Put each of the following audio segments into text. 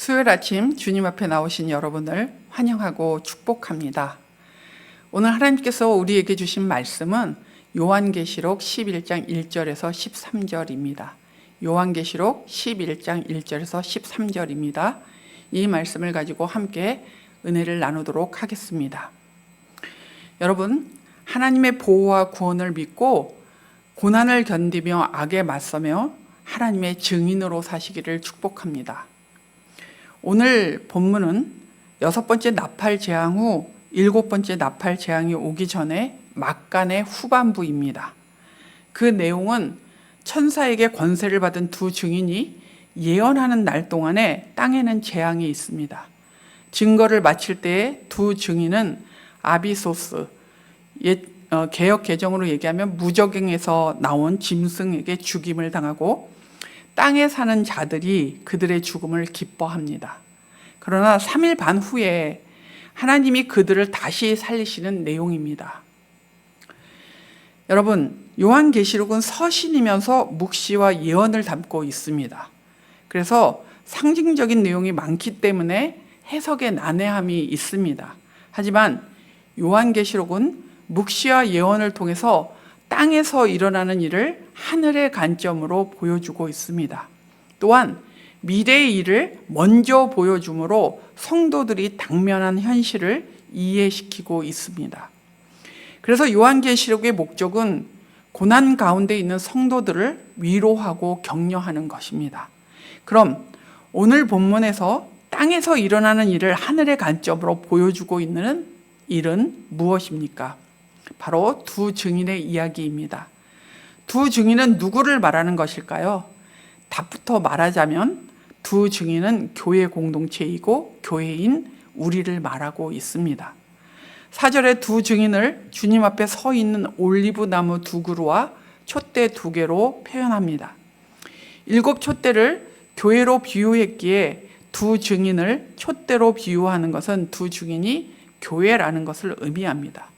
수요일 아침 주님 앞에 나오신 여러분을 환영하고 축복합니다. 오늘 하나님께서 우리에게 주신 말씀은 요한계시록 11장 1절에서 13절입니다. 요한계시록 11장 1절에서 13절입니다. 이 말씀을 가지고 함께 은혜를 나누도록 하겠습니다. 여러분, 하나님의 보호와 구원을 믿고 고난을 견디며 악에 맞서며 하나님의 증인으로 사시기를 축복합니다. 오늘 본문은 6번째 나팔 재앙 후 7번째 나팔 재앙이 오기 전에 막간의 후반부입니다. 그 내용은 천사에게 권세를 받은 두 증인이 예언하는 날 동안에 땅에는 재앙이 있습니다. 증거를 마칠 때에 두 증인은 아비소스, 개역 개정으로 얘기하면 무적행에서 나온 짐승에게 죽임을 당하고 땅에 사는 자들이 그들의 죽음을 기뻐합니다. 그러나 3일 반 후에 하나님이 그들을 다시 살리시는 내용입니다. 여러분, 요한계시록은 서신이면서 묵시와 예언을 담고 있습니다. 그래서 상징적인 내용이 많기 때문에 해석에 난해함이 있습니다. 하지만 요한계시록은 묵시와 예언을 통해서 땅에서 일어나는 일을 하늘의 관점으로 보여주고 있습니다. 또한 미래의 일을 먼저 보여주므로 성도들이 당면한 현실을 이해시키고 있습니다. 그래서 요한계시록의 목적은 고난 가운데 있는 성도들을 위로하고 격려하는 것입니다. 그럼 오늘 본문에서 땅에서 일어나는 일을 하늘의 관점으로 보여주고 있는 일은 무엇입니까? 바로 두 증인의 이야기입니다. 두 증인은 누구를 말하는 것일까요? 답부터 말하자면 두 증인은 교회 공동체이고 교회인 우리를 말하고 있습니다. 4절에 두 증인을 주님 앞에 서 있는 올리브 나무 2그루와 촛대 2개로 표현합니다. 7 촛대를 교회로 비유했기에 두 증인을 촛대로 비유하는 것은 두 증인이 교회라는 것을 의미합니다.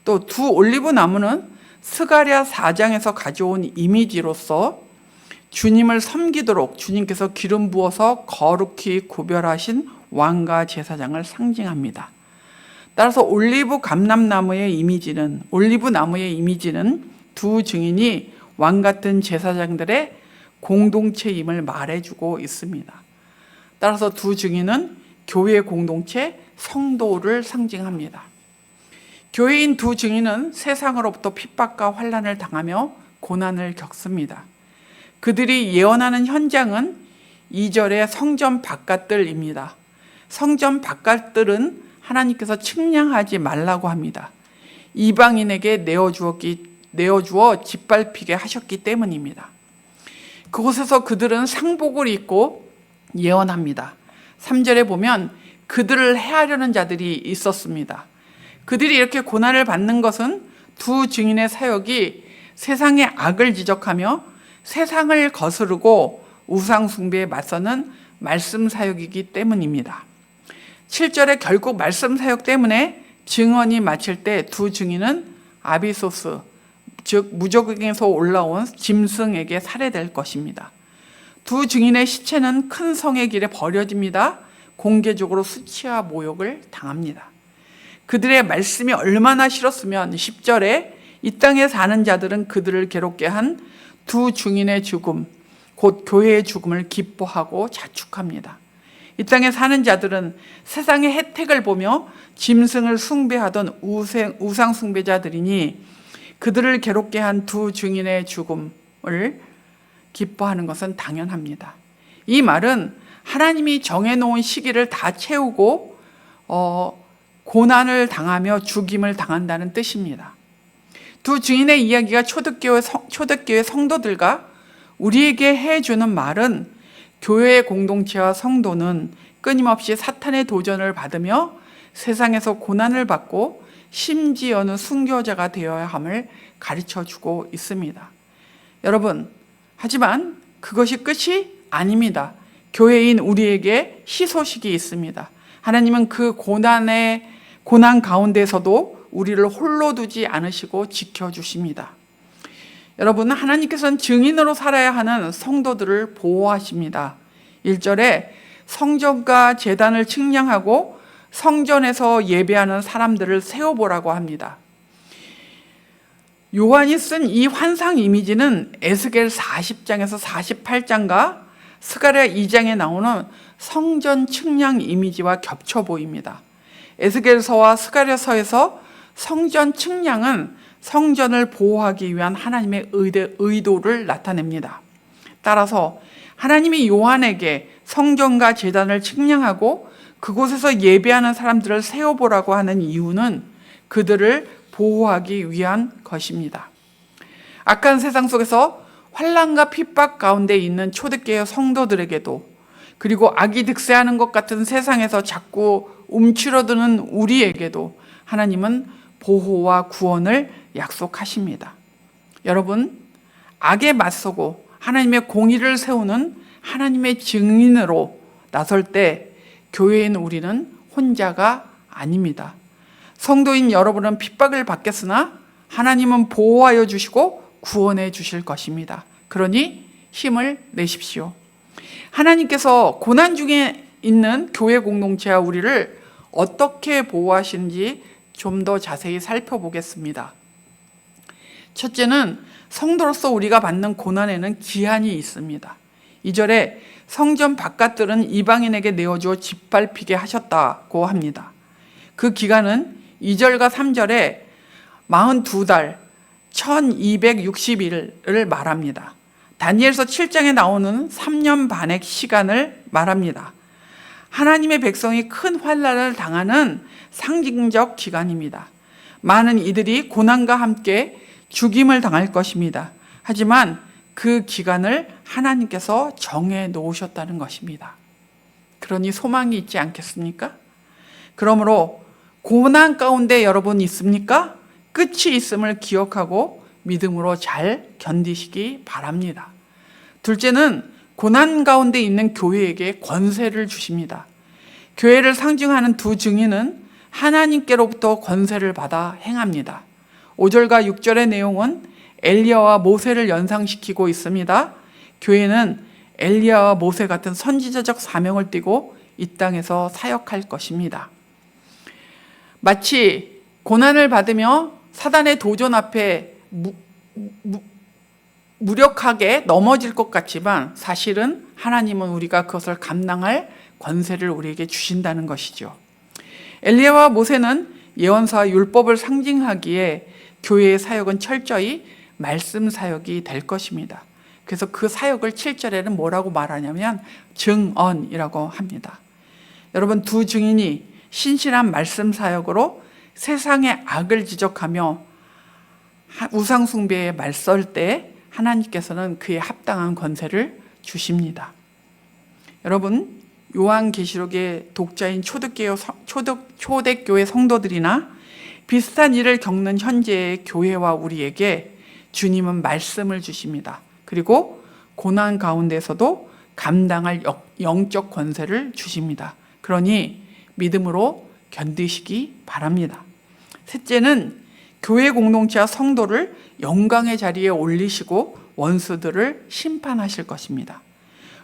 또 두 올리브 나무는 스가랴 4장에서 가져온 이미지로서 주님을 섬기도록 주님께서 기름 부어서 거룩히 구별하신 왕과 제사장을 상징합니다. 따라서 올리브 감람나무의 이미지는 두 증인이 왕 같은 제사장들의 공동체임을 말해주고 있습니다. 따라서 두 증인은 교회 공동체 성도를 상징합니다. 교회인 두 증인은 세상으로부터 핍박과 환난을 당하며 고난을 겪습니다. 그들이 예언하는 현장은 2절의 성전 바깥들입니다. 성전 바깥들은 하나님께서 측량하지 말라고 합니다. 이방인에게 내어주어 짓밟히게 하셨기 때문입니다. 그곳에서 그들은 상복을 입고 예언합니다. 3절에 보면 그들을 해하려는 자들이 있었습니다. 그들이 이렇게 고난을 받는 것은 두 증인의 사역이 세상의 악을 지적하며 세상을 거스르고 우상 숭배에 맞서는 말씀 사역이기 때문입니다. 7절에 결국 말씀 사역 때문에 증언이 마칠 때 두 증인은 아비소스, 즉 무적행에서 올라온 짐승에게 살해될 것입니다. 두 증인의 시체는 큰 성의 길에 버려집니다. 공개적으로 수치와 모욕을 당합니다. 그들의 말씀이 얼마나 싫었으면 10절에 이 땅에 사는 자들은 그들을 괴롭게 한 두 증인의 죽음, 곧 교회의 죽음을 기뻐하고 자축합니다. 이 땅에 사는 자들은 세상의 혜택을 보며 짐승을 숭배하던 우상 숭배자들이니 그들을 괴롭게 한 두 증인의 죽음을 기뻐하는 것은 당연합니다. 이 말은 하나님이 정해놓은 시기를 다 채우고 고난을 당하며 죽임을 당한다는 뜻입니다. 두 증인의 이야기가 초대교회 성도들과 우리에게 해주는 말은 교회의 공동체와 성도는 끊임없이 사탄의 도전을 받으며 세상에서 고난을 받고 심지어는 순교자가 되어야 함을 가르쳐주고 있습니다. 여러분, 하지만 그것이 끝이 아닙니다. 교회인 우리에게 희소식이 있습니다. 하나님은 그 고난 가운데서도 우리를 홀로 두지 않으시고 지켜주십니다. 여러분, 하나님께서는 증인으로 살아야 하는 성도들을 보호하십니다. 1절에 성전과 제단을 측량하고 성전에서 예배하는 사람들을 세어보라고 합니다. 요한이 쓴 이 환상 이미지는 에스겔 40장에서 48장과 스가랴 2장에 나오는 성전 측량 이미지와 겹쳐 보입니다. 에스겔서와 스가랴서에서 성전 측량은 성전을 보호하기 위한 하나님의 의도를 나타냅니다. 따라서 하나님이 요한에게 성전과 제단을 측량하고 그곳에서 예배하는 사람들을 세어보라고 하는 이유는 그들을 보호하기 위한 것입니다. 악한 세상 속에서 환난과 핍박 가운데 있는 초대교회 성도들에게도, 그리고 악이 득세하는 것 같은 세상에서 자꾸 움츠러드는 우리에게도 하나님은 보호와 구원을 약속하십니다. 여러분, 악에 맞서고 하나님의 공의를 세우는 하나님의 증인으로 나설 때 교회인 우리는 혼자가 아닙니다. 성도인 여러분은 핍박을 받겠으나 하나님은 보호하여 주시고 구원해 주실 것입니다. 그러니 힘을 내십시오. 하나님께서 고난 중에 있는 교회 공동체와 우리를 어떻게 보호하시는지 좀 더 자세히 살펴보겠습니다. 첫째는 성도로서 우리가 받는 고난에는 기한이 있습니다. 2절에 성전 바깥들은 이방인에게 내어주어 짓밟히게 하셨다고 합니다. 그 기간은 2절과 3절에 42달 1260일을 말합니다. 다니엘서 7장에 나오는 3년 반의 시간을 말합니다. 하나님의 백성이 큰 환난을 당하는 상징적 기간입니다. 많은 이들이 고난과 함께 죽임을 당할 것입니다. 하지만 그 기간을 하나님께서 정해 놓으셨다는 것입니다. 그러니 소망이 있지 않겠습니까? 그러므로 고난 가운데 여러분 있습니까? 끝이 있음을 기억하고 믿음으로 잘 견디시기 바랍니다. 둘째는 고난 가운데 있는 교회에게 권세를 주십니다. 교회를 상징하는 두 증인은 하나님께로부터 권세를 받아 행합니다. 5절과 6절의 내용은 엘리야와 모세를 연상시키고 있습니다. 교회는 엘리야와 모세 같은 선지자적 사명을 띠고 이 땅에서 사역할 것입니다. 마치 고난을 받으며 사단의 도전 앞에 무력하게 넘어질 것 같지만 사실은 하나님은 우리가 그것을 감당할 권세를 우리에게 주신다는 것이죠. 엘리야와 모세는 예언서와 율법을 상징하기에 교회의 사역은 철저히 말씀 사역이 될 것입니다. 그래서 그 사역을 7절에는 뭐라고 말하냐면 증언이라고 합니다. 여러분, 두 증인이 신실한 말씀 사역으로 세상의 악을 지적하며 우상 숭배에 맞설 때 하나님께서는 그에 합당한 권세를 주십니다. 여러분, 요한계시록의 독자인 초대교회 성도들이나 비슷한 일을 겪는 현재의 교회와 우리에게 주님은 말씀을 주십니다. 그리고 고난 가운데서도 감당할 영적 권세를 주십니다. 그러니 믿음으로 견디시기 바랍니다. 셋째는 교회 공동체와 성도를 영광의 자리에 올리시고 원수들을 심판하실 것입니다.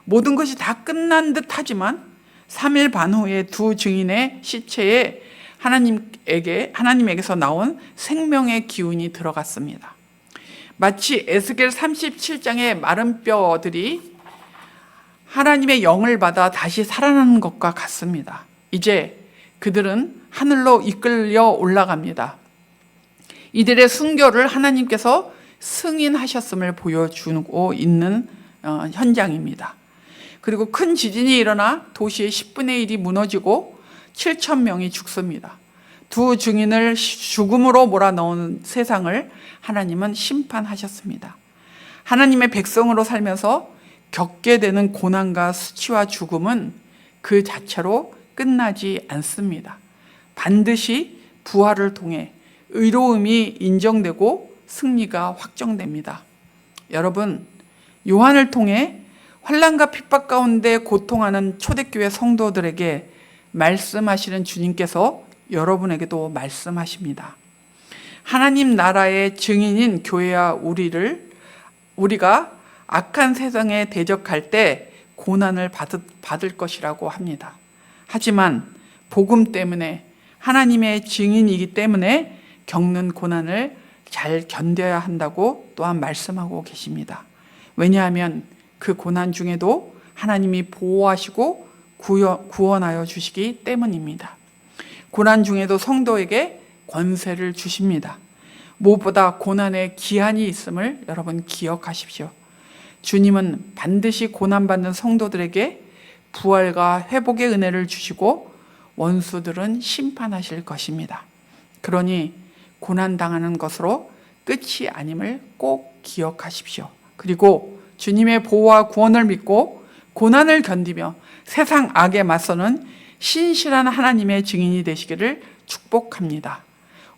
모든 것이 다 끝난 듯 하지만 3일 반 후에 두 증인의 시체에 하나님에게서 나온 생명의 기운이 들어갔습니다. 마치 에스겔 37장의 마른 뼈들이 하나님의 영을 받아 다시 살아나는 것과 같습니다. 이제 그들은 하늘로 이끌려 올라갑니다. 이들의 순교를 하나님께서 승인하셨음을 보여주고 있는 현장입니다. 그리고 큰 지진이 일어나 도시의 10분의 1이 무너지고 7,000명이 죽습니다. 두 증인을 죽음으로 몰아넣은 세상을 하나님은 심판하셨습니다. 하나님의 백성으로 살면서 겪게 되는 고난과 수치와 죽음은 그 자체로 끝나지 않습니다. 반드시 부활을 통해 의로움이 인정되고 승리가 확정됩니다. 여러분, 요한을 통해 환난과 핍박 가운데 고통하는 초대교회 성도들에게 말씀하시는 주님께서 여러분에게도 말씀하십니다. 하나님 나라의 증인인 교회와 우리가 악한 세상에 대적할 때 고난을 받을 것이라고 합니다. 하지만 복음 때문에 하나님의 증인이기 때문에 겪는 고난을 잘 견뎌야 한다고 또한 말씀하고 계십니다. 왜냐하면 그 고난 중에도 하나님이 보호하시고 구원하여 주시기 때문입니다. 고난 중에도 성도에게 권세를 주십니다. 무엇보다 고난에 기한이 있음을 여러분 기억하십시오. 주님은 반드시 고난받는 성도들에게 부활과 회복의 은혜를 주시고 원수들은 심판하실 것입니다. 그러니 고난당하는 것으로 끝이 아님을 꼭 기억하십시오. 그리고 주님의 보호와 구원을 믿고 고난을 견디며 세상 악에 맞서는 신실한 하나님의 증인이 되시기를 축복합니다.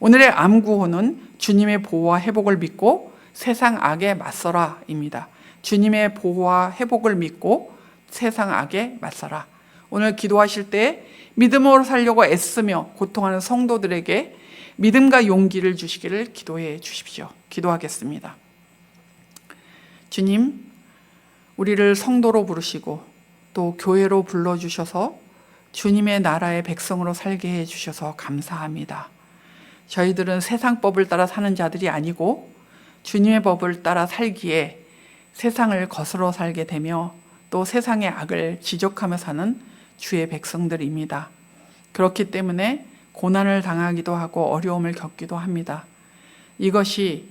오늘의 암구호는 주님의 보호와 회복을 믿고 세상 악에 맞서라입니다. 주님의 보호와 회복을 믿고 세상 악에 맞서라. 오늘 기도하실 때 믿음으로 살려고 애쓰며 고통하는 성도들에게 믿음과 용기를 주시기를 기도해 주십시오. 기도하겠습니다. 주님, 우리를 성도로 부르시고 또 교회로 불러주셔서 주님의 나라의 백성으로 살게 해주셔서 감사합니다. 저희들은 세상 법을 따라 사는 자들이 아니고 주님의 법을 따라 살기에 세상을 거스러 살게 되며 또 세상의 악을 지적하며 사는 주의 백성들입니다. 그렇기 때문에 고난을 당하기도 하고 어려움을 겪기도 합니다. 이것이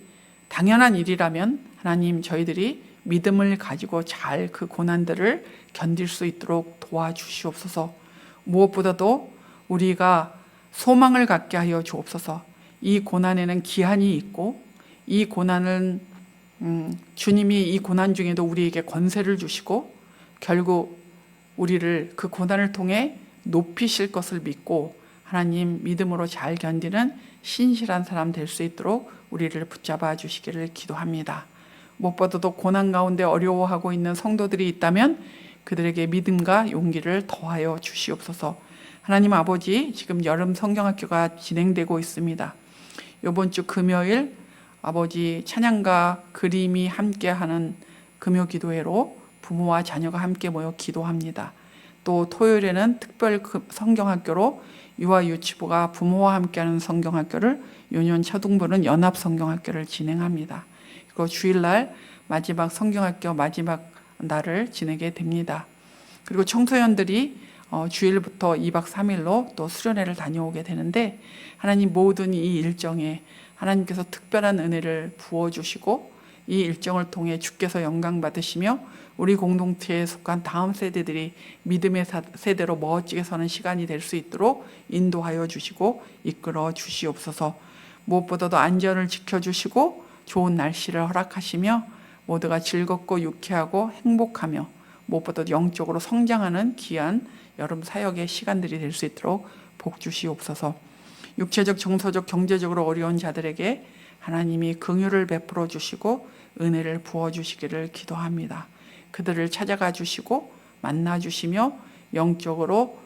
당연한 일이라면 하나님, 저희들이 믿음을 가지고 잘 그 고난들을 견딜 수 있도록 도와주시옵소서. 무엇보다도 우리가 소망을 갖게 하여 주옵소서. 이 고난에는 기한이 있고 이 고난은 주님이 이 고난 중에도 우리에게 권세를 주시고 결국 우리를 그 고난을 통해 높이실 것을 믿고 하나님 믿음으로 잘 견디는 신실한 사람 될 수 있도록 우리를 붙잡아 주시기를 기도합니다. 무엇보다도 고난 가운데 어려워하고 있는 성도들이 있다면 그들에게 믿음과 용기를 더하여 주시옵소서. 하나님 아버지, 지금 여름 성경학교가 진행되고 있습니다. 이번 주 금요일 아버지 찬양과 그림이 함께하는 금요기도회로 부모와 자녀가 함께 모여 기도합니다. 또 토요일에는 특별 성경학교로 유아유치부가 부모와 함께하는 성경학교를, 유년초등부는 연합성경학교를 진행합니다. 그리고 주일날 마지막 성경학교 마지막 날을 지내게 됩니다. 그리고 청소년들이 주일부터 2박 3일로 또 수련회를 다녀오게 되는데 하나님 모든 이 일정에 하나님께서 특별한 은혜를 부어주시고 이 일정을 통해 주께서 영광 받으시며 우리 공동체에 속한 다음 세대들이 믿음의 세대로 멋지게 서는 시간이 될 수 있도록 인도하여 주시고 이끌어 주시옵소서. 무엇보다도 안전을 지켜주시고 좋은 날씨를 허락하시며 모두가 즐겁고 유쾌하고 행복하며 무엇보다도 영적으로 성장하는 귀한 여름 사역의 시간들이 될 수 있도록 복 주시옵소서. 육체적, 정서적, 경제적으로 어려운 자들에게 하나님이 긍휼을 베풀어 주시고 은혜를 부어 주시기를 기도합니다. 그들을 찾아가 주시고 만나 주시며 영적으로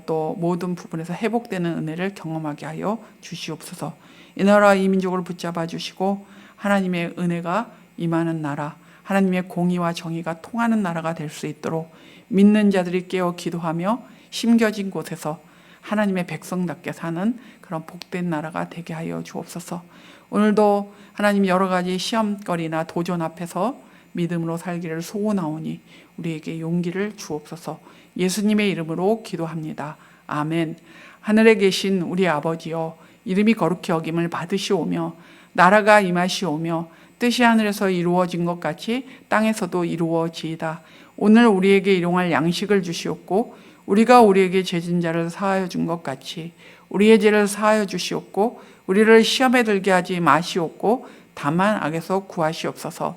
또 모든 부분에서 회복되는 은혜를 경험하게 하여 주시옵소서. 이 나라 이 민족을 붙잡아 주시고 하나님의 은혜가 임하는 나라, 하나님의 공의와 정의가 통하는 나라가 될 수 있도록 믿는 자들이 깨어 기도하며 심겨진 곳에서 하나님의 백성답게 사는 그런 복된 나라가 되게 하여 주옵소서. 오늘도 하나님 여러 가지 시험거리나 도전 앞에서 믿음으로 살기를 소원하오니 우리에게 용기를 주옵소서. 예수님의 이름으로 기도합니다. 아멘. 하늘에 계신 우리 아버지여, 이름이 거룩히 여김을 받으시오며 나라가 임하시오며 뜻이 하늘에서 이루어진 것 같이 땅에서도 이루어지이다. 오늘 우리에게 일용할 양식을 주시옵고 우리가 우리에게 죄진 자를 사하여 준 것 같이 우리의 죄를 사하여 주시옵고 우리를 시험에 들게 하지 마시옵고 다만 악에서 구하시옵소서.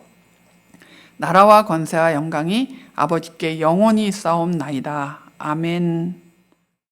나라와 권세와 영광이 아버지께 영원히 있사옵나이다. 아멘.